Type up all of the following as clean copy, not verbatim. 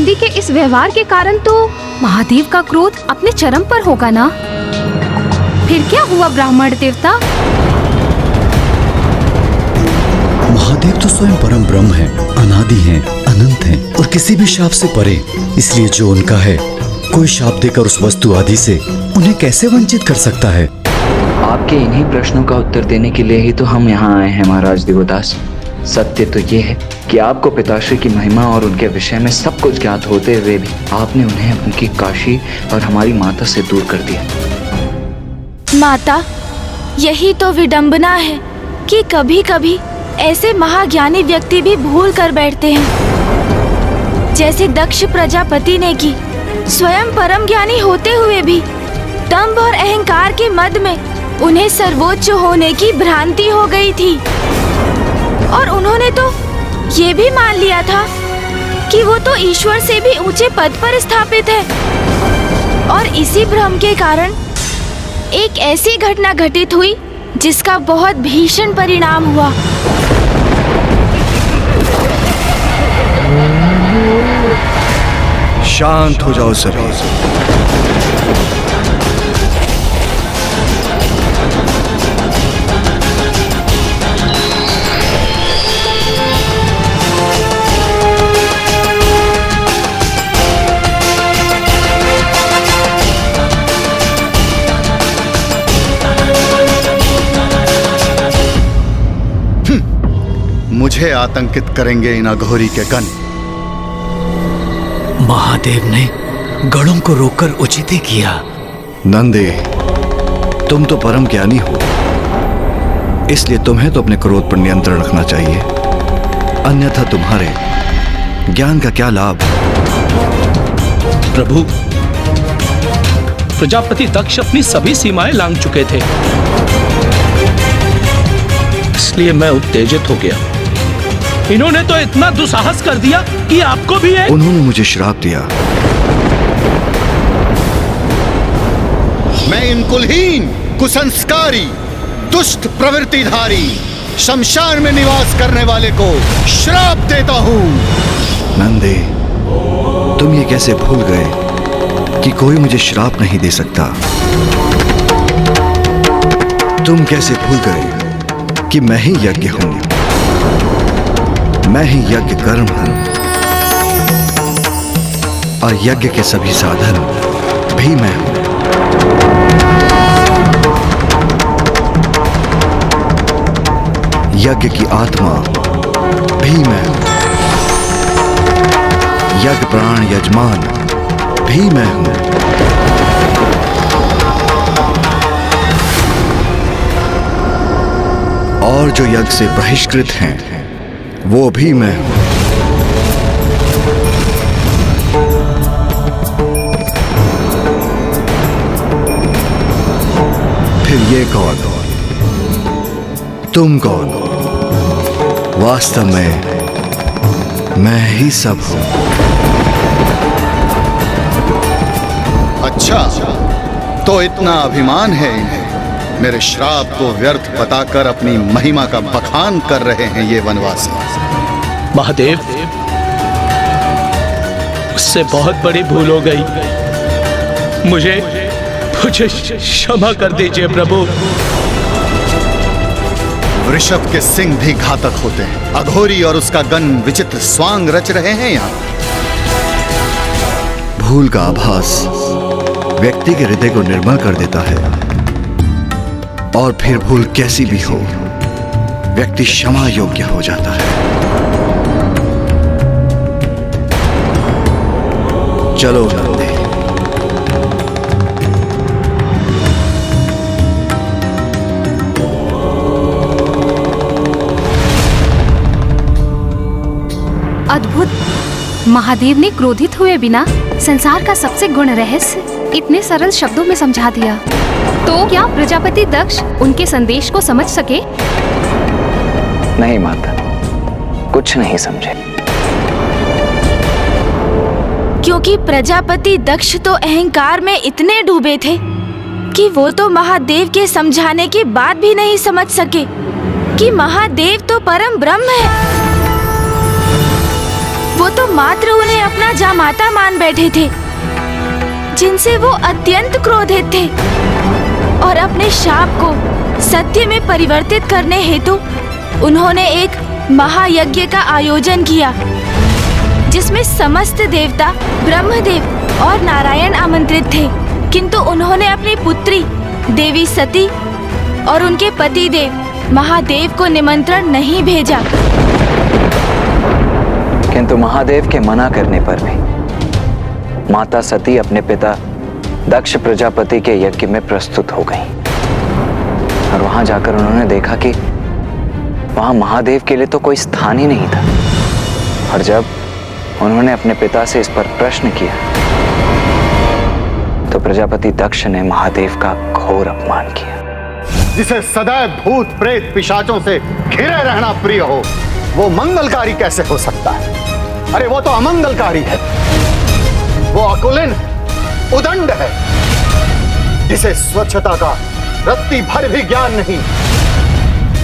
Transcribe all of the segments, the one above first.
नंदी के इस व्यवहार के कारण तो महादेव का क्रोध अपने चरम पर होगा ना? फिर क्या हुआ ब्राह्मण देवता? महादेव तो स्वयं परम ब्रह्म है, अनादि हैं, अनंत हैं और किसी भी शाप से परे। इसलिए जो उनका है, कोई शाप देकर उस वस्तु आदि से उन्हें कैसे वंचित कर सकता है? आपके इन्हीं प्रश्नों का उत्तर देने के लिए ही तो हम यहाँ आए हैं महाराज देवदास। सत्य तो ये है कि आपको पिताश्री की महिमा और उनके विषय में सब कुछ ज्ञात होते हुए भी आपने उन्हें उनकी काशी और हमारी माता से दूर कर दिया। माता, यही तो विडंबना है कि कभी कभी ऐसे महाज्ञानी व्यक्ति भी भूल कर बैठते हैं, जैसे दक्ष प्रजापति ने की। स्वयं परम ज्ञानी होते हुए भी दंभ और अहंकार के मद में उन्हें सर्वोच्च होने की भ्रांति हो गई थी और उन्होंने तो ये भी मान लिया था कि वो तो ईश्वर से भी ऊंचे पद पर स्थापित है। और इसी भ्रम के कारण एक ऐसी घटना घटित हुई जिसका बहुत भीषण परिणाम हुआ। शांत हो जाओ सभी। मुझे आतंकित करेंगे इन अघोरी के गण। महादेव ने गणों को रोककर उचित ही किया। नंदी, तुम तो परम ज्ञानी हो, इसलिए तुम्हें तो अपने क्रोध पर नियंत्रण रखना चाहिए, अन्यथा तुम्हारे ज्ञान का क्या लाभ? प्रभु, प्रजापति दक्ष अपनी सभी सीमाएं लांघ चुके थे, इसलिए मैं उत्तेजित हो गया। इन्होंने तो इतना दुस्साहस कर दिया कि आपको भी है। उन्होंने मुझे श्राप दिया। मैं इन कुलहीन, कुसंस्कारी, दुष्ट प्रवृत्तिधारी, शमशान में निवास करने वाले को श्राप देता हूँ। नंदी, तुम ये कैसे भूल गए कि कोई मुझे श्राप नहीं दे सकता? तुम कैसे भूल गए कि मैं ही यज्ञ हूँ, मैं ही यज्ञ कर्म हूं और यज्ञ के सभी साधन भी मैं हूं। यज्ञ की आत्मा भी मैं हूं, यज्ञ प्राण यजमान भी मैं हूं। और जो यज्ञ से बहिष्कृत हैं वो भी मैं हूं। फिर ये कौन? तुम कौन? वास्तव में मैं ही सब हूं। अच्छा, तो इतना अभिमान है इन्हें। मेरे श्राप को व्यर्थ बताकर अपनी महिमा का बखान कर रहे हैं ये वनवासी। महादेव, उससे बहुत बड़ी भूल हो गई। मुझे क्षमा कर दीजिए प्रभु। वृषभ के सिंह भी घातक होते हैं। अघोरी और उसका गण विचित्र स्वांग रच रहे हैं यहाँ। भूल का आभास व्यक्ति के हृदय को निर्मल कर देता है, और फिर भूल कैसी भी हो, व्यक्ति क्षमा योग्य हो जाता है। चलो नंदी। अद्भुत! महादेव ने क्रोधित हुए बिना संसार का सबसे गुण रहस्य इतने सरल शब्दों में समझा दिया। तो क्या प्रजापति दक्ष उनके संदेश को समझ सके? नहीं माता, कुछ नहीं समझे। क्योंकि प्रजापति दक्ष तो अहंकार में इतने डूबे थे कि वो तो महादेव के समझाने के बाद भी नहीं समझ सके कि महादेव तो परम ब्रह्म है। वो तो मात्र उन्हें अपना जामाता मान बैठे थे, जिनसे वो अत्यंत क्रोधित थे, और अपने शाप को सत्य में परिवर्तित करने हेतु उन्होंने एक महायज्ञ का आयोजन किया, जिसमें समस्त देवता, ब्रह्मदेव और नारायण आमंत्रित थे। किंतु उन्होंने अपनी पुत्री देवी सती और उनके पति देव महादेव को निमंत्रण नहीं भेजा। किंतु महादेव के मना करने पर भी माता सती अपने पिता दक्ष प्रजापति के यज्ञ में प्रस्तुत हो गईं। और वहां जाकर उन्होंने देखा कि वहां महादेव के लिए तो कोई स्थान ही नहीं था। और जब उन्होंने अपने पिता से इस पर प्रश्न किया तो प्रजापति दक्ष ने महादेव का घोर अपमान किया। जिसे सदैव भूत प्रेत पिशाचों से घिरे रहना प्रिय हो, वो मंगलकारी कैसे हो सकता है? अरे वो तो अमंगलकारी है, वो अकुलीन उदंड है, जिसे स्वच्छता का रत्ती भर भी ज्ञान नहीं।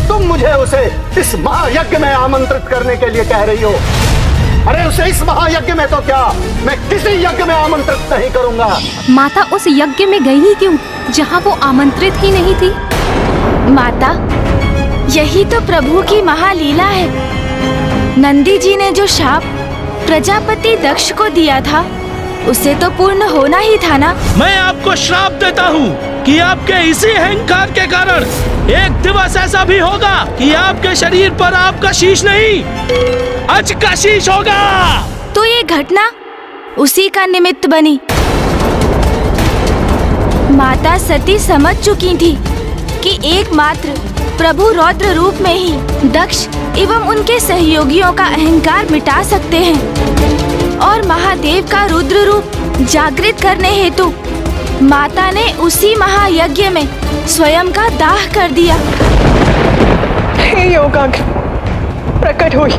तुम मुझे उसे इस महायज्ञ में आमंत्रित करने के लिए कह रही हो। अरे उसे इस महायज्ञ में तो क्या, मैं किसी यज्ञ में आमंत्रित नहीं करूंगा। माता उस यज्ञ में गई ही क्यों, जहाँ वो आमंत्रित ही नहीं थी? माता, यही तो प्रभु की महालीला है। नंदी जी ने जो शाप प्रजापति दक्ष को दिया था, उसे तो पूर्ण होना ही था ना। मैं आपको श्राप देता हूँ कि आपके इसी अहंकार के कारण एक दिवस ऐसा भी होगा कि आपके शरीर पर आपका शीश नहीं, अज का शीश होगा। तो ये घटना उसी का निमित्त बनी। माता सती समझ चुकी थी कि एकमात्र प्रभु रौद्र रूप में ही दक्ष एवं उनके सहयोगियों का अहंकार मिटा सकते हैं, और महादेव का रुद्र रूप जागृत करने हेतु माता ने उसी महायज्ञ में स्वयं का दाह कर दिया। हे योगाग्नि, प्रकट हुई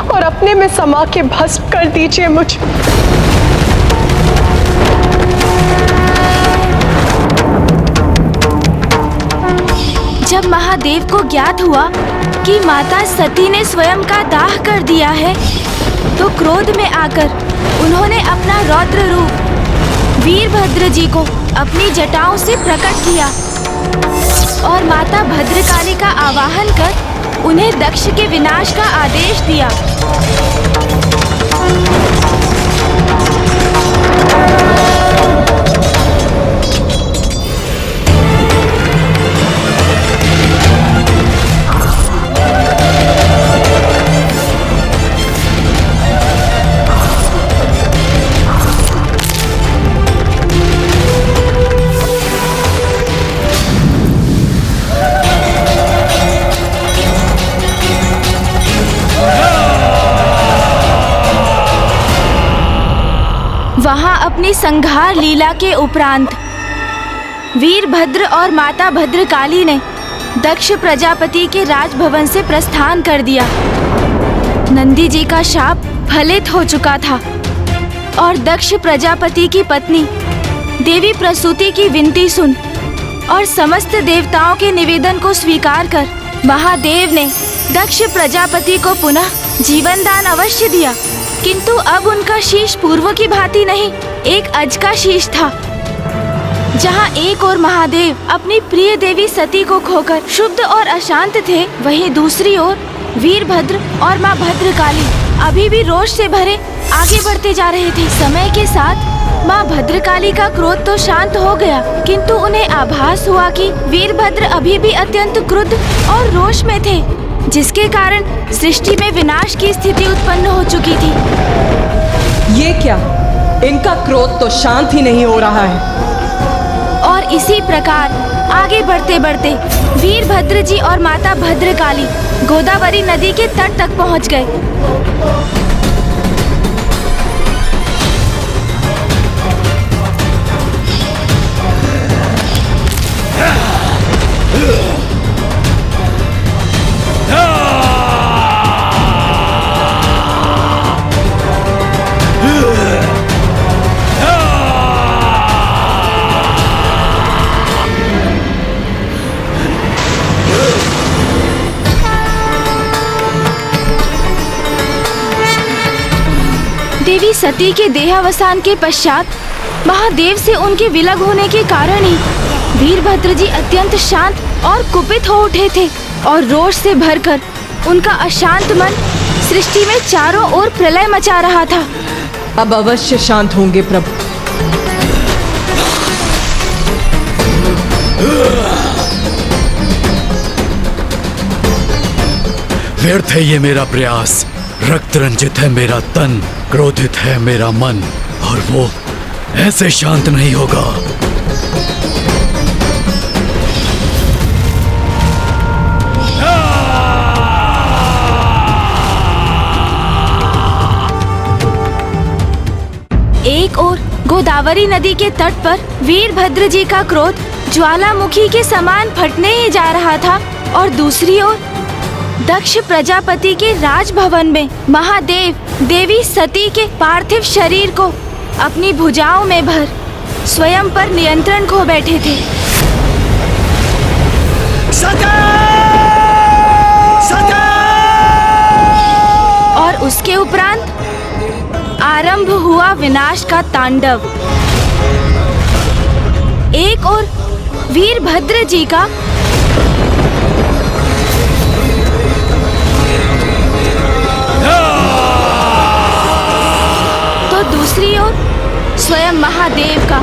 और अपने में समा के भस्म कर दीजिए मुझे। जब महादेव को ज्ञात हुआ कि माता सती ने स्वयं का दाह कर दिया है, तो क्रोध में आकर उन्होंने अपना रौद्र रूप वीरभद्र जी को अपनी जटाओं से प्रकट किया और माता भद्रकाली का आवाहन कर उन्हें दक्ष के विनाश का आदेश दिया। वहां अपनी संहार लीला के उपरांत वीरभद्र और माता भद्रकाली ने दक्ष प्रजापति के राजभवन से प्रस्थान कर दिया। नंदी जी का शाप फलित हो चुका था और दक्ष प्रजापति की पत्नी देवी प्रसूति की विनती सुन और समस्त देवताओं के निवेदन को स्वीकार कर महादेव ने दक्ष प्रजापति को पुनः जीवन दान अवश्य दिया। किंतु अब उनका शीश पूर्व की भांति नहीं, एक अज का शीश था। जहां एक और महादेव अपनी प्रिय देवी सती को खोकर शुद्ध और अशांत थे, वहीं दूसरी ओर वीरभद्र और माँ भद्रकाली अभी भी रोष से भरे आगे बढ़ते जा रहे थे। समय के साथ माँ भद्रकाली का क्रोध तो शांत हो गया, किंतु उन्हें आभास हुआ कि वीरभद्र अभी भी अत्यंत क्रुद्ध और रोष में थे, जिसके कारण सृष्टि में विनाश की स्थिति उत्पन्न हो चुकी थी। ये क्या, इनका क्रोध तो शांत ही नहीं हो रहा है। और इसी प्रकार आगे बढ़ते बढ़ते वीरभद्र जी और माता भद्रकाली गोदावरी नदी के तट तक पहुंच गए। सती के देहावसान के पश्चात महादेव से उनके विलग होने के कारण ही वीरभद्र जी अत्यंत शांत और कुपित हो उठे थे और रोष से भरकर उनका अशांत मन सृष्टि में चारों ओर प्रलय मचा रहा था। अब अवश्य शांत होंगे प्रभु। व्यर्थ है ये मेरा प्रयास। रक्त रंजित है मेरा तन, क्रोधित है मेरा मन, और वो ऐसे शांत नहीं होगा। एक ओर गोदावरी नदी के तट पर वीरभद्र जी का क्रोध ज्वालामुखी के समान फटने ही जा रहा था और दूसरी ओर दक्ष प्रजापति के राजभवन में महादेव देवी सती के पार्थिव शरीर को अपनी भुजाओं में भर स्वयं पर नियंत्रण खो बैठे थे। और उसके उपरांत आरंभ हुआ विनाश का तांडव। एक ओर वीरभद्र जी का तो दूसरी ओर स्वयं महादेव का।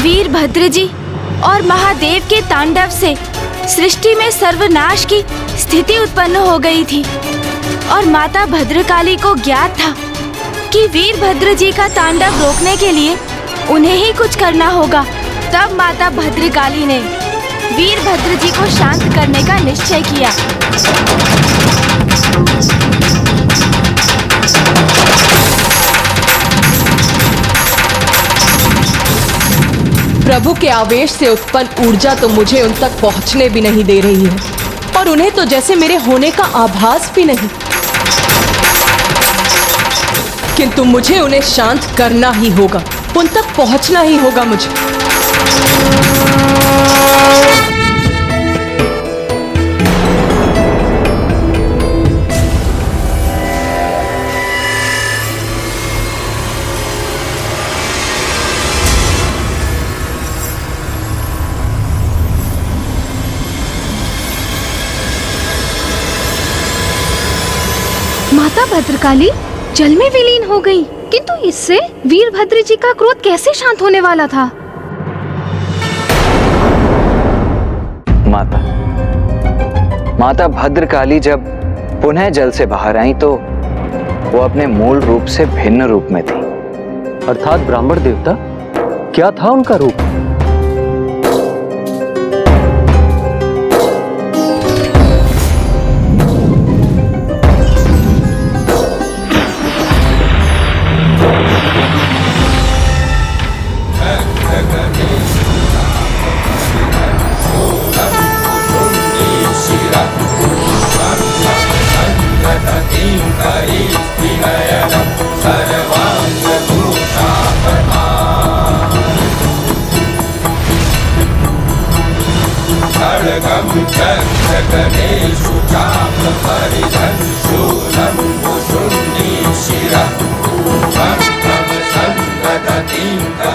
वीरभद्र जी और महादेव के तांडव से सृष्टि में सर्वनाश की स्थिति उत्पन्न हो गई थी और माता भद्रकाली को ज्ञात था कि वीरभद्र जी का तांडव रोकने के लिए उन्हें ही कुछ करना होगा। तब माता भद्रकाली ने वीरभद्र जी को शांत करने का निश्चय किया। प्रभु के आवेश से उत्पन्न ऊर्जा तो मुझे उन तक पहुंचने भी नहीं दे रही है और उन्हें तो जैसे मेरे होने का आभास भी नहीं, किंतु मुझे उन्हें शांत करना ही होगा, उन तक पहुंचना ही होगा मुझे। माता भद्रकाली जल में विलीन हो गई, किंतु इससे वीरभद्र जी का क्रोध कैसे शांत होने वाला था? माता भद्रकाली जब पुनः जल से बाहर आई तो वो अपने मूल रूप से भिन्न रूप में थी। अर्थात ब्राह्मण देवता, क्या था उनका रूप?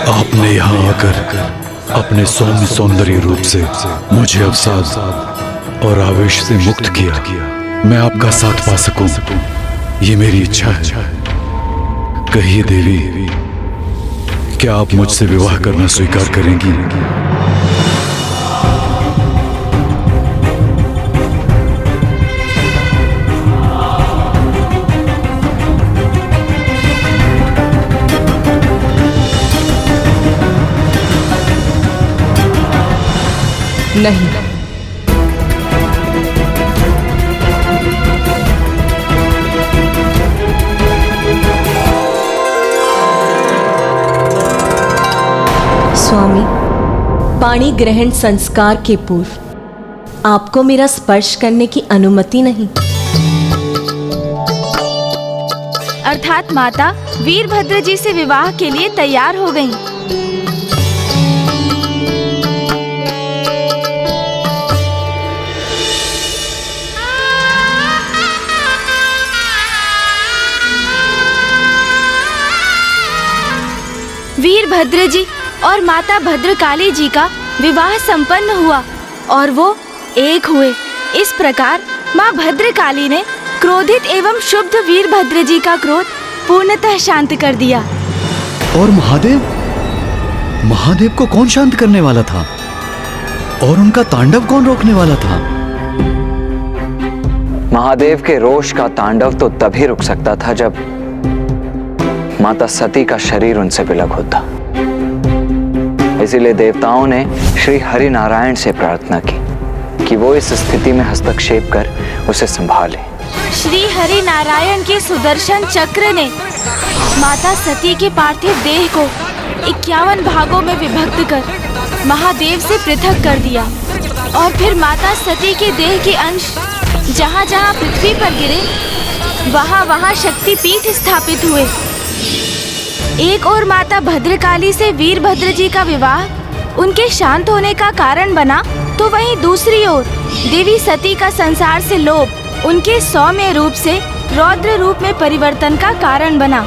आपने यहाँ आकर अपने सौम्य सौंदर्य रूप से मुझे अवसाद और आवेश से मुक्त किया। मैं आपका साथ पा सकूं, ये मेरी इच्छा है। कहिए देवी, क्या आप मुझसे विवाह करना स्वीकार करेंगी? नहीं, स्वामी, पाणी ग्रहण संस्कार के पूर्व आपको मेरा स्पर्श करने की अनुमति नहीं। अर्थात माता वीरभद्र जी से विवाह के लिए तैयार हो गईं। वीरभद्र जी और माता भद्रकाली जी का विवाह संपन्न हुआ और वो एक हुए। इस प्रकार माँ भद्रकाली ने क्रोधित एवं शुद्ध वीरभद्र जी का क्रोध पूर्णतः शांत कर दिया। और महादेव को कौन शांत करने वाला था? और उनका तांडव कौन रोकने वाला था? महादेव के रोष का तांडव तो तभी रुक सकता था जब माता सती का शरीर उनसे विलग होता। इसीलिए देवताओं ने श्री हरि नारायण से प्रार्थना की कि वो इस स्थिति में हस्तक्षेप कर उसे संभाले। श्री हरि नारायण के सुदर्शन चक्र ने माता सती के पार्थिव देह को 51 भागों में विभक्त कर महादेव से पृथक कर दिया और फिर माता सती के देह के अंश जहाँ जहाँ पृथ्वी पर गिरे वहाँ वहाँ शक्तिपीठ स्थापित हुए। एक और माता भद्रकाली से वीरभद्र जी का विवाह उनके शांत होने का कारण बना, तो वहीं दूसरी ओर देवी सती का संसार से लोभ उनके सौम्य रूप से रौद्र रूप में परिवर्तन का कारण बना।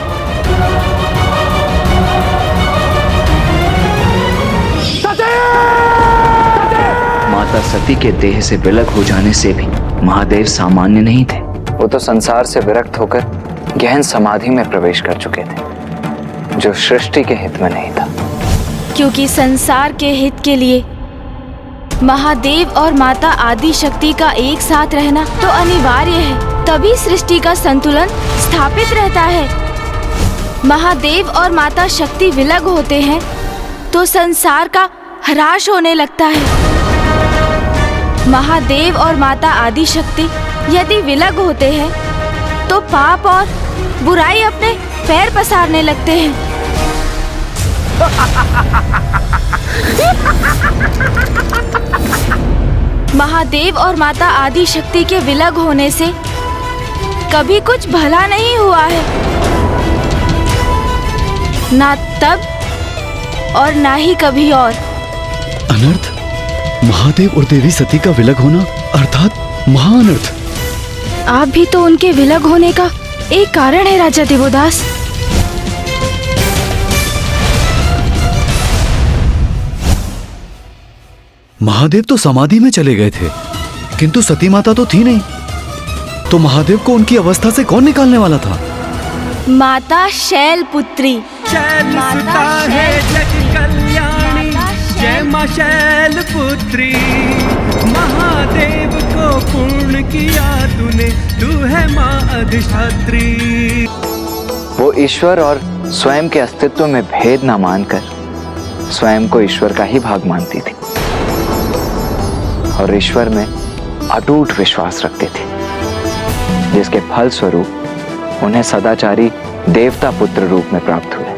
माता सती के देह से विलग हो जाने से भी महादेव सामान्य नहीं थे। वो तो संसार से विरक्त होकर गहन समाधि में प्रवेश कर चुके थे, जो सृष्टि के हित में नहीं था। क्योंकि संसार के हित के लिए महादेव और माता आदि शक्ति का एक साथ रहना तो अनिवार्य है, तभी सृष्टि का संतुलन स्थापित रहता है। महादेव और माता शक्ति विलग होते हैं तो संसार का ह्रास होने लगता है। महादेव और माता आदि शक्ति यदि विलग होते हैं तो पाप और बुराई अपने पैर पसारने लगते हैं। महादेव और माता आदि शक्ति के विलग होने से कभी कुछ भला नहीं हुआ है, ना तब और ना ही कभी और। अनर्थ? महादेव और देवी सती का विलग होना अर्थात महाअनर्थ। आप भी तो उनके विलग होने का एक कारण है राजा देवोदास। महादेव तो समाधि में चले गए थे, किंतु सती माता तो थी नहीं, तो महादेव को उनकी अवस्था से कौन निकालने वाला था? माता शैलपुत्री। शैलसुता है जग कल्याणी, जय मां शैलपुत्री। महादेव को पूर्ण किया तूने, तू है मां अधिष्ठात्री। वो ईश्वर और स्वयं के अस्तित्व में भेद न मानकर स्वयं को ईश्वर का ही भाग मानती थी और ईश्वर में अटूट विश्वास रखती थी, जिसके फल स्वरूप उन्हें सदाचारी देवता पुत्र रूप में प्राप्त हुए,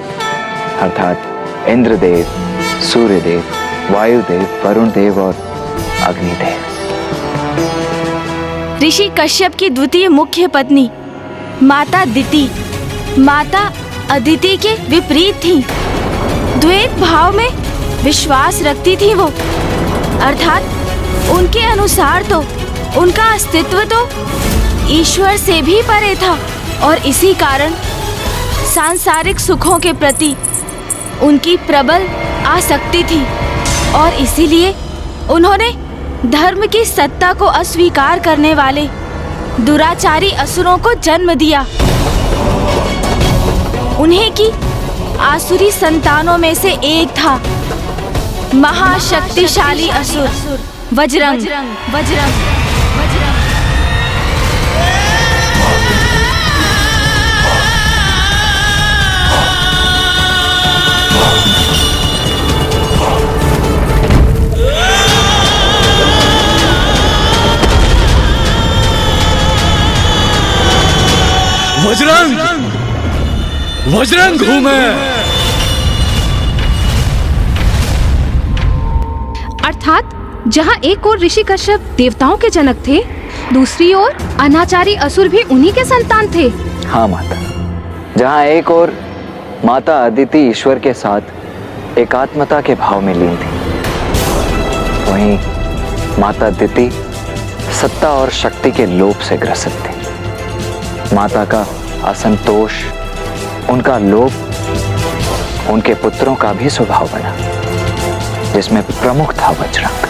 अर्थात इंद्रदेव, सूर्यदेव, वायुदेव, वरुण देव और अग्निदेव। ऋषि कश्यप की द्वितीय मुख्य पत्नी माता दिति माता अदिति के विपरीत थी। द्वैत भाव में विश्वास रखती थी वो, अर्थात उनके अनुसार तो उनका अस्तित्व तो ईश्वर से भी परे था और इसी कारण सांसारिक सुखों के प्रति उनकी प्रबल आसक्ति थी और इसीलिए उन्होंने धर्म की सत्ता को अस्वीकार करने वाले दुराचारी असुरों को जन्म दिया। उन्हीं की आसुरी संतानों में से एक था महाशक्तिशाली असुर वज्रंग। वज्रंग हूं मैं। अर्थात जहाँ एक ओर ऋषि कश्यप देवताओं के जनक थे, दूसरी ओर अनाचारी असुर भी उन्हीं के संतान थे। हाँ माता, जहाँ एक और माता अदिति ईश्वर के साथ एकात्मता के भाव में लीन थी, वहीं माता अदिति सत्ता और शक्ति के लोभ से ग्रसित थी। माता का असंतोष, उनका लोभ उनके पुत्रों का भी स्वभाव बना, जिसमें प्रमुख था वज्रंग।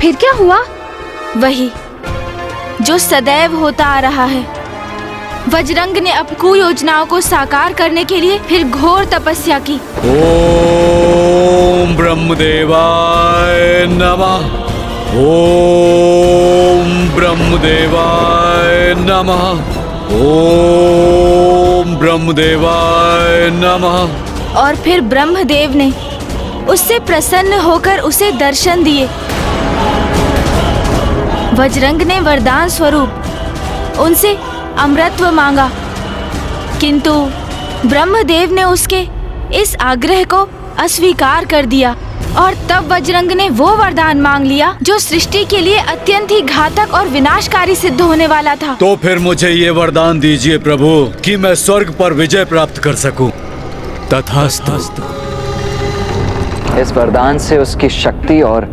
फिर क्या हुआ? वही जो सदैव होता आ रहा है। वज्रंग ने अपनी कुयोजनाओं को साकार करने के लिए फिर घोर तपस्या की। ओम ब्रह्मदेवाय नमः। ओम ब्रह्मदेवाय नमः। ओम ब्रह्मदेवाय नमः। और फिर ब्रह्मदेव ने उससे प्रसन्न होकर उसे दर्शन दिए। वज्रंग ने वरदान स्वरूप उनसे अमृतत्व मांगा, किंतु ब्रह्मदेव ने उसके इस आग्रह को अस्वीकार कर दिया और तब वज्रंग ने वो वरदान मांग लिया जो सृष्टि के लिए अत्यंत ही घातक और विनाशकारी सिद्ध होने वाला था। तो फिर मुझे ये वरदान दीजिए प्रभु कि मैं स्वर्ग पर विजय प्राप्त कर सकूं। तथास्तु। इस वरदान से उसकी शक्ति और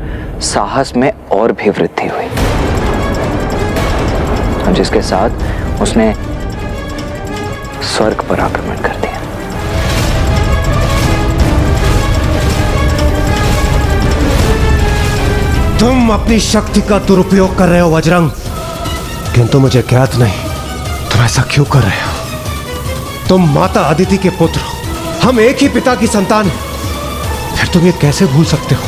साहस में और भी वृद्धि हुई, जिसके साथ उसने स्वर्ग पर आक्रमण कर दिया। तुम अपनी शक्ति का दुरुपयोग कर रहे हो वज्रंग, किंतु मुझे ज्ञात नहीं तुम ऐसा क्यों कर रहे हो। तुम माता अदिति के पुत्र हो, हम एक ही पिता की संतान हैं। फिर तुम ये कैसे भूल सकते हो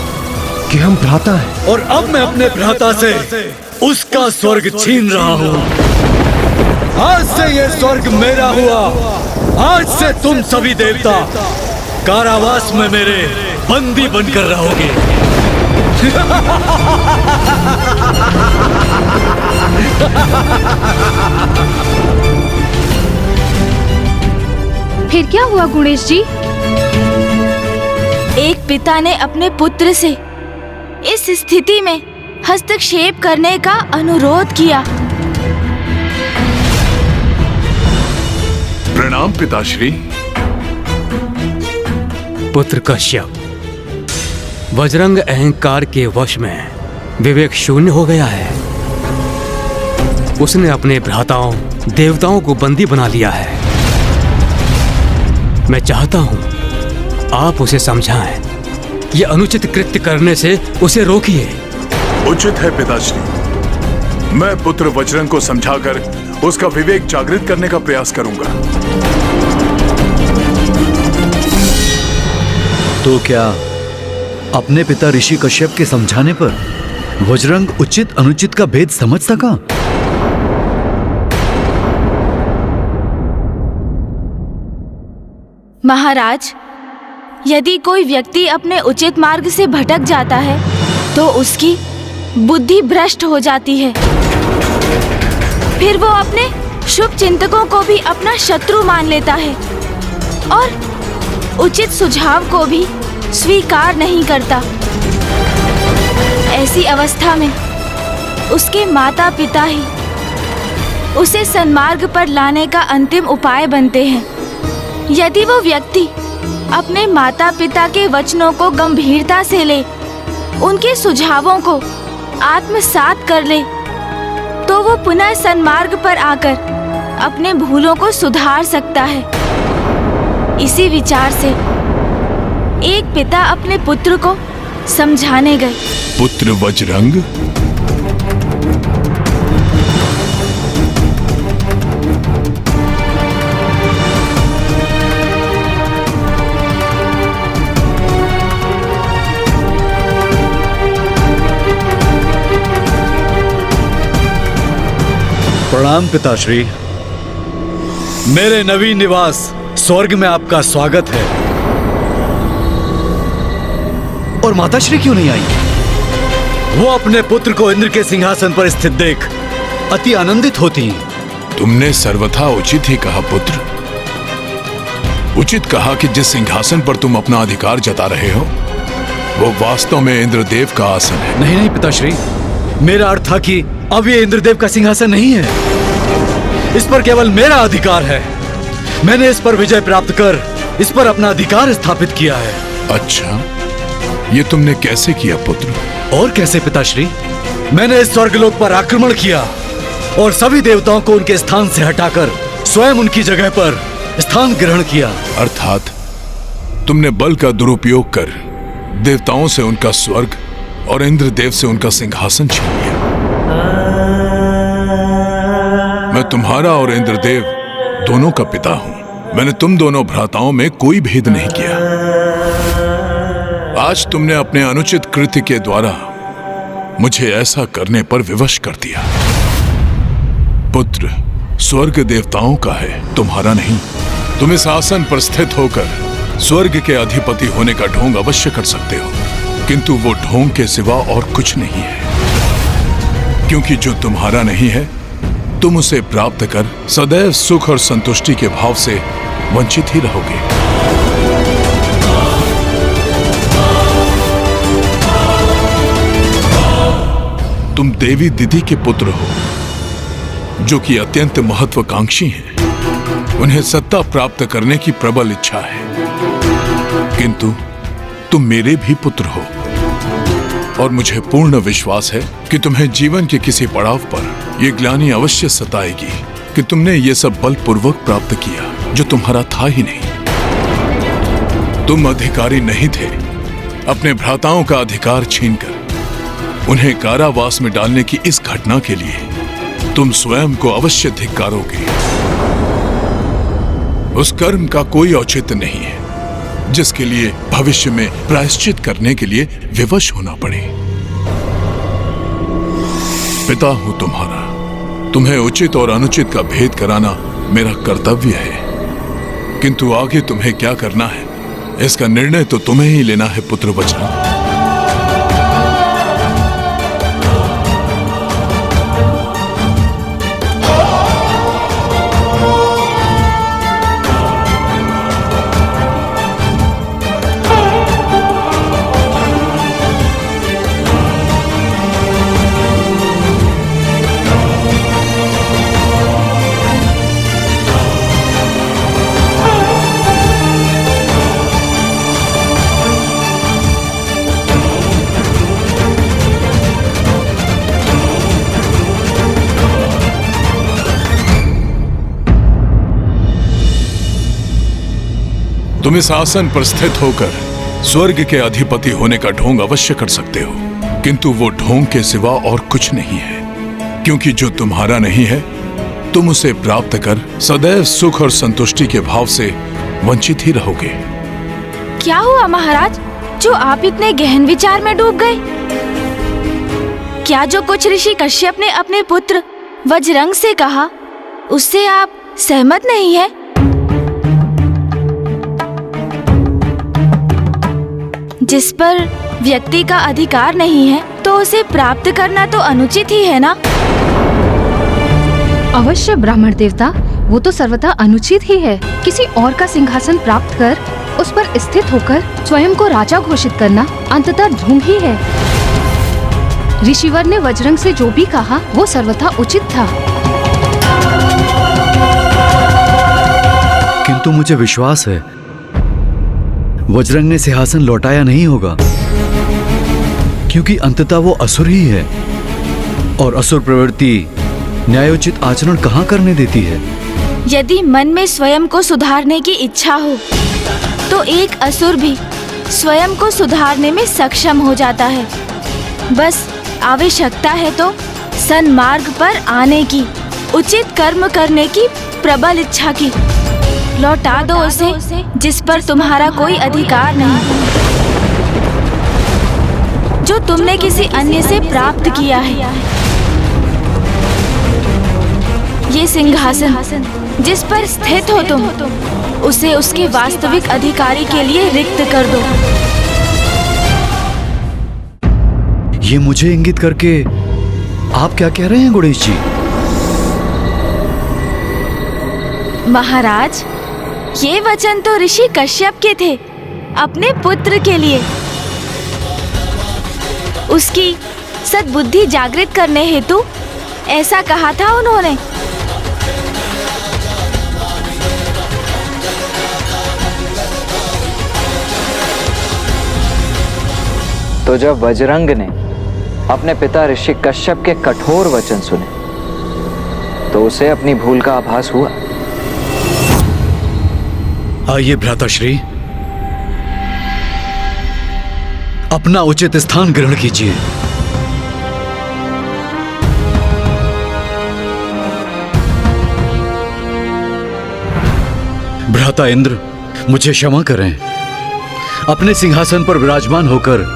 कि हम भ्राता हैं। और अब मैं अपने भ्राता से उसका स्वर्ग छीन रहा हूँ। आज से ये स्वर्ग मेरा हुआ। आज से तुम सभी देवता कारावास में मेरे बंदी बनकर रहोगे। फिर क्या हुआ गुणेश जी? एक पिता ने अपने पुत्र से इस स्थिति में हस्तक्षेप करने का अनुरोध किया। प्रणाम पिताश्री। पुत्र कश्यप, वज्रंग अहंकार के वश में विवेक शून्य हो गया है। उसने अपने भ्राताओं देवताओं को बंदी बना लिया है। मैं चाहता हूं आप उसे समझाएं। ये अनुचित कृत्य करने से उसे रोकिए। उचित है पिताश्री। मैं पुत्र वज्रंग को समझाकर उसका विवेक जागृत करने का प्रयास करूंगा। तो क्या अपने पिता ऋषि कश्यप के समझाने पर वज्रंग उचित अनुचित का भेद समझ सका? महाराज, यदि कोई व्यक्ति अपने उचित मार्ग से भटक जाता है तो उसकी बुद्धि भ्रष्ट हो जाती है। फिर वो अपने शुभ चिंतकों को भी अपना शत्रु मान लेता है और उचित सुझाव को भी स्वीकार नहीं करता। ऐसी अवस्था में उसके माता पिता ही उसे सन्मार्ग पर लाने का अंतिम उपाय बनते हैं। यदि वो व्यक्ति अपने माता पिता के वचनों को गंभीरता से ले, उनके सुझावों को आत्मसात कर ले, तो वो पुनः सन्मार्ग पर आकर अपने भूलों को सुधार सकता है। इसी विचार से एक पिता अपने पुत्र को समझाने गए। पुत्र वज्रंग, प्रणाम पिताश्री। मेरे नवीन निवास स्वर्ग में आपका स्वागत है। और माताश्री क्यों नहीं आई? वो अपने पुत्र को इंद्र के सिंहासन पर स्थित देख अति आनंदित होती हैं। तुमने सर्वथा उचित ही कहा पुत्र। उचित कहा कि जिस सिंहासन पर तुम अपना अधिकार जता रहे हो वो वास्तव में इंद्रदेव का आसन है। नहीं नहीं पिताश्री, मेरा अर्थ था कि अब ये इंद्रदेव का सिंहासन नहीं है। इस पर केवल मेरा अधिकार है। मैंने इस पर विजय प्राप्त कर इस पर अपना अधिकार स्थापित किया है। अच्छा, ये तुमने कैसे किया पुत्र? और कैसे पिताश्री? मैंने इस स्वर्गलोक पर आक्रमण किया और सभी देवताओं को उनके स्थान से हटाकर स्वयं उनकी जगह पर स्थान ग्रहण किया। अर्थात तुमने बल का दुरुपयोग कर देवताओं से उनका स्वर्ग और इंद्रदेव से उनका सिंहासन छीन लिया। मैं तुम्हारा और इंद्रदेव दोनों का पिता हूं। मैंने तुम दोनों भ्राताओं में कोई भेद नहीं किया। आज तुमने अपने अनुचित कृत्य के द्वारा मुझे ऐसा करने पर विवश कर दिया। पुत्र स्वर्ग देवताओं का है, तुम्हारा नहीं। तुम इस आसन पर स्थित होकर स्वर्ग के अधिपति होने का ढोंग अवश्य कर सकते हो, किंतु वो ढोंग के सिवा और कुछ नहीं है। क्योंकि जो तुम्हारा नहीं है तुम उसे प्राप्त कर सदैव सुख और संतुष्टि के भाव से वंचित ही रहोगे। तुम देवी दीदी के पुत्र हो, जो कि अत्यंत महत्वाकांक्षी हैं। उन्हें सत्ता प्राप्त करने की प्रबल इच्छा है, किंतु तुम मेरे भी पुत्र हो और मुझे पूर्ण विश्वास है कि तुम्हें जीवन के किसी पड़ाव पर यह ग्लानि अवश्य सताएगी कि तुमने ये सब बलपूर्वक प्राप्त किया जो तुम्हारा था ही नहीं। तुम अधिकारी नहीं थे। अपने भ्राताओं का अधिकार छीनकर उन्हें कारावास में डालने की इस घटना के लिए तुम स्वयं को अवश्य धिक्कारोगे। उस कर्म का कोई औचित्य नहीं है जिसके लिए भविष्य में प्रायश्चित करने के लिए विवश होना पड़े। पिता हूं तुम्हारा, तुम्हें उचित और अनुचित का भेद कराना मेरा कर्तव्य है, किंतु आगे तुम्हें क्या करना है इसका निर्णय तो तुम्हें ही लेना है पुत्र वज्रंग। तुम इस आसन पर स्थित होकर स्वर्ग के अधिपति होने का ढोंग अवश्य कर सकते हो, किंतु वो ढोंग के सिवा और कुछ नहीं है। क्योंकि जो तुम्हारा नहीं है तुम उसे प्राप्त कर सदैव सुख और संतुष्टि के भाव से वंचित ही रहोगे। क्या हुआ महाराज, जो आप इतने गहन विचार में डूब गए? क्या जो कुछ ऋषि कश्यप ने अपने पुत्र वज्रंग से कहा उससे आप सहमत नहीं है? जिस पर व्यक्ति का अधिकार नहीं है तो उसे प्राप्त करना तो अनुचित ही है ना? अवश्य ब्राह्मण देवता, वो तो सर्वथा अनुचित ही है। किसी और का सिंहासन प्राप्त कर उस पर स्थित होकर स्वयं को राजा घोषित करना अंततः ढोंग ही है। ऋषिवर ने वज्रंग से जो भी कहा वो सर्वथा उचित था। किंतु मुझे विश्वास है वज्रंग ने सिंहासन लौटाया नहीं होगा, क्योंकि अंततः वो असुर ही है और असुर प्रवृत्ति न्यायोचित आचरण कहाँ करने देती है। यदि मन में स्वयं को सुधारने की इच्छा हो तो एक असुर भी स्वयं को सुधारने में सक्षम हो जाता है। बस आवश्यकता है तो सन्मार्ग पर आने की, उचित कर्म करने की प्रबल इच्छा की। लौटा दो उसे जिस पर तुम्हारा कोई अधिकार नहीं, जो तुमने किसी अन्य से प्राप्त किया है। ये सिंहासन जिस पर स्थित हो तुम, उसे उसके वास्तविक अधिकारी के लिए रिक्त कर दो। ये मुझे इंगित करके आप क्या कह रहे हैं गणेश जी? महाराज, ये वचन तो ऋषि कश्यप के थे अपने पुत्र के लिए। उसकी सद्बुद्धि जागृत करने हेतु ऐसा कहा था उन्होंने। तो जब वज्रंग ने अपने पिता ऋषि कश्यप के कठोर वचन सुने तो उसे अपनी भूल का आभास हुआ। आइए भ्राताश्री, अपना उचित स्थान ग्रहण कीजिए। भ्राता इंद्र, मुझे क्षमा करें। अपने सिंहासन पर विराजमान होकर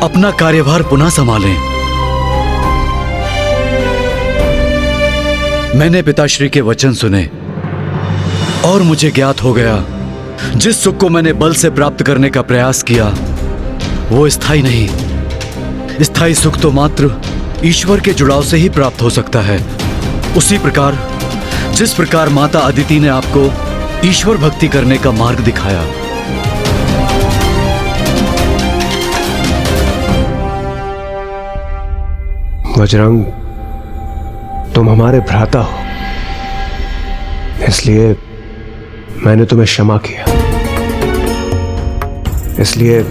अपना कार्यभार पुनः संभालें। मैंने पिताश्री के वचन सुने और मुझे ज्ञात हो गया, जिस सुख को मैंने बल से प्राप्त करने का प्रयास किया वो स्थायी नहीं। स्थायी सुख तो मात्र ईश्वर के जुड़ाव से ही प्राप्त हो सकता है। उसी प्रकार जिस प्रकार माता अदिति ने आपको ईश्वर भक्ति करने का मार्ग दिखाया, बजरंग, तुम हमारे भ्राता हो, इसलिए मैंने तुम्हें क्षमा किया। इसलिए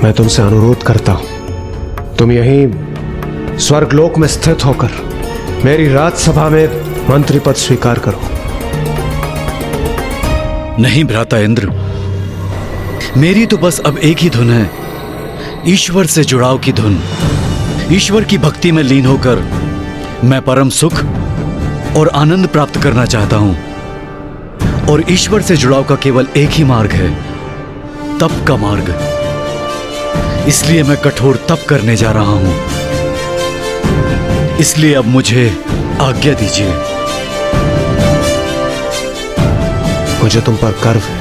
मैं तुमसे अनुरोध करता हूं, तुम यहीं स्वर्गलोक में स्थित होकर मेरी राजसभा में मंत्री पद स्वीकार करो। नहीं भ्राता इंद्र, मेरी तो बस अब एक ही धुन है, ईश्वर से जुड़ाव की धुन। ईश्वर की भक्ति में लीन होकर मैं परम सुख और आनंद प्राप्त करना चाहता हूं। और ईश्वर से जुड़ाव का केवल एक ही मार्ग है, तप का मार्ग। इसलिए मैं कठोर तप करने जा रहा हूं। इसलिए अब मुझे आज्ञा दीजिए। मुझे तुम पर गर्व है।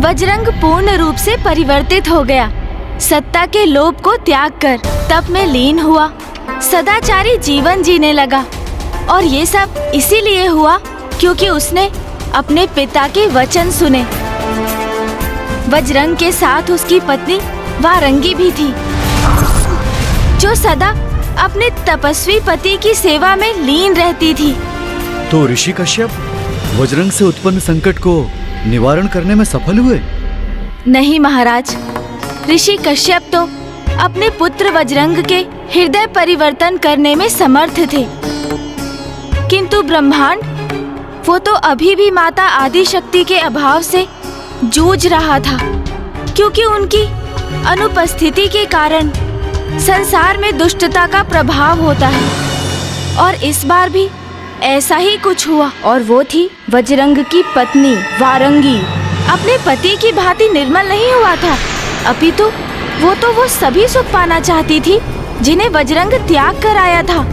वज्रंग पूर्ण रूप से परिवर्तित हो गया। सत्ता के लोभ को त्याग कर तप में लीन हुआ, सदाचारी जीवन जीने लगा। और ये सब इसीलिए हुआ क्योंकि उसने अपने पिता के वचन सुने। वज्रंग के साथ उसकी पत्नी वारंगी भी थी, जो सदा अपने तपस्वी पति की सेवा में लीन रहती थी। तो ऋषि कश्यप वज्रंग से उत्पन्न संकट को निवारण करने में सफल हुए? नहीं महाराज, ऋषि कश्यप तो अपने पुत्र वज्रंग के हृदय परिवर्तन करने में समर्थ थे, किंतु ब्रह्मांड वो तो अभी भी माता आदि शक्ति के अभाव से जूझ रहा था, क्योंकि उनकी अनुपस्थिति के कारण संसार में दुष्टता का प्रभाव होता है। और इस बार भी ऐसा ही कुछ हुआ। और वो थी वज्रंग की पत्नी वारंगी। अपने पति की भांति निर्मल नहीं हुआ था, अपितु वो सभी सुख पाना चाहती थी जिन्हें वज्रंग त्याग कर आया था।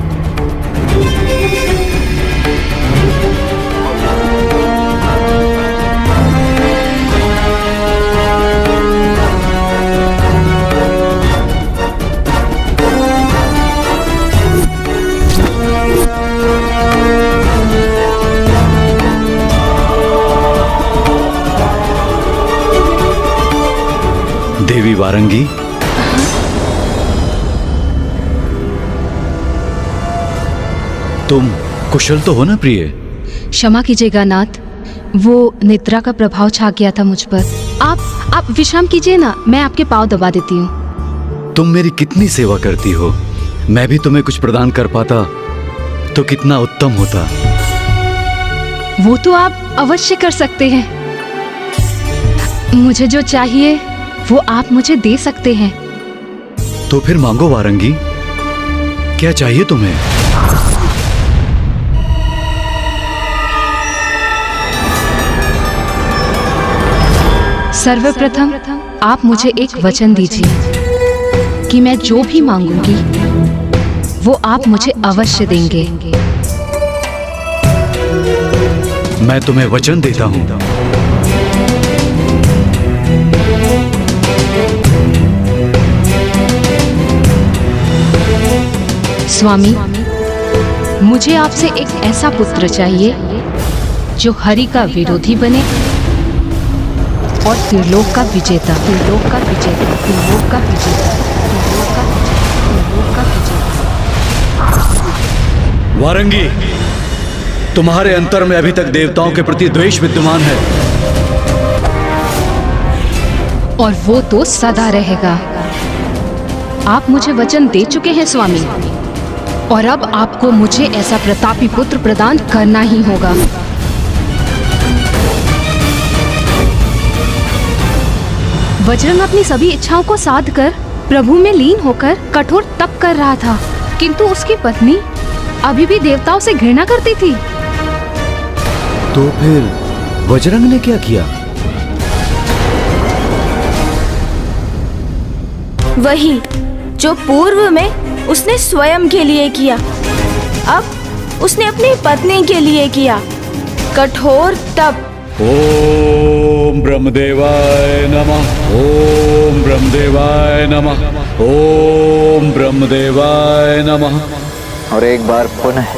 देवी वारंगी, तुम कुशल तो हो ना प्रिय? क्षमा कीजिएगा नाथ, वो निद्रा का प्रभाव छा गया था मुझ पर। आप विश्राम कीजिए ना, मैं आपके पाँव दबा देती हूँ। तुम मेरी कितनी सेवा करती हो, मैं भी तुम्हें कुछ प्रदान कर पाता तो कितना उत्तम होता। वो तो आप अवश्य कर सकते हैं। मुझे जो चाहिए वो आप मुझे दे सकते हैं। तो फिर मांगो वारंगी, क्या चाहिए तुम्हें? सर्वप्रथम आप मुझे एक वचन दीजिए कि मैं जो भी मांगूंगी वो आप मुझे अवश्य देंगे। मैं तुम्हें वचन देता हूं। स्वामी, मुझे आपसे एक ऐसा पुत्र चाहिए जो हरि का विरोधी बने और त्रिलोक का विजेता, त्रिलोक का विजेता, त्रिलोक का विजेता, त्रिलोक का विजेता, त्रिलोक का विजेता। वारंगी, तुम्हारे अंतर में अभी तक देवताओं के प्रति द्वेष विद्यमान है, और वो तो सदा रहेगा। आप मुझे वचन दे चुके हैं स्वामी, और अब आपको मुझे ऐसा प्रतापी पुत्र प्रदान करना ही होगा। वज्रंग अपनी सभी इच्छाओं को साध कर प्रभु में लीन होकर कठोर तप कर रहा था, किंतु उसकी पत्नी अभी भी देवताओं से घृणा करती थी। तो फिर वज्रंग ने क्या किया? वही जो पूर्व में उसने स्वयं के लिए किया, अब उसने अपनी पत्नी के लिए किया, कठोर तप। ओम ब्रह्मदेवाय नमः, ओम ब्रह्मदेवाय नमः, ओम ब्रह्मदेवाय नमः। और एक बार पुनः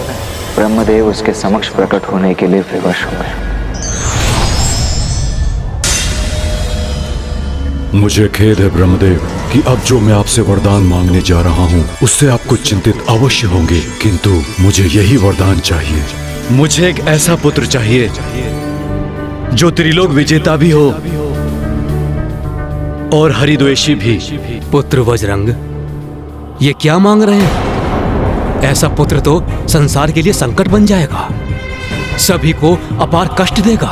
ब्रह्मदेव उसके समक्ष प्रकट होने के लिए विवश हुए। मुझे खेद है ब्रह्मदेव कि अब जो मैं आपसे वरदान मांगने जा रहा हूँ उससे आप कुछ चिंतित अवश्य होंगे, किंतु मुझे यही वरदान चाहिए। मुझे एक ऐसा पुत्र चाहिए जो त्रिलोक विजेता भी हो और हरिद्वेषी भी। पुत्र वज्रंग, ये क्या मांग रहे हैं? ऐसा पुत्र तो संसार के लिए संकट बन जाएगा, सभी को अपार कष्ट देगा।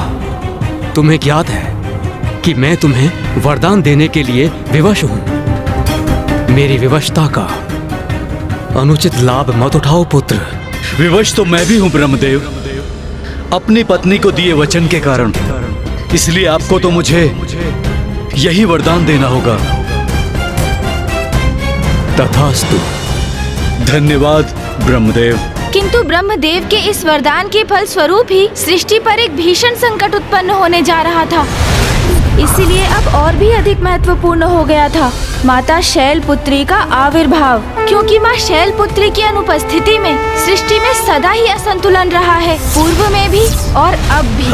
तुम्हें ज्ञात है कि मैं तुम्हें वरदान देने के लिए विवश हूं। मेरी विवशता का अनुचित लाभ मत उठाओ पुत्र। विवश तो मैं भी हूं ब्रह्मदेव, अपनी पत्नी को दिए वचन के कारण, इसलिए आपको तो मुझे यही वरदान देना होगा। तथास्तु। धन्यवाद ब्रह्मदेव। किंतु ब्रह्मदेव के इस वरदान के फल स्वरूप ही सृष्टि पर एक भीषण संकट उत्पन्न होने जा रहा था, इसीलिए अब और भी अधिक महत्वपूर्ण हो गया था माता शैलपुत्री का आविर्भाव, क्योंकि माँ शैलपुत्री की अनुपस्थिति में सृष्टि में सदा ही असंतुलन रहा है, पूर्व में भी और अब भी।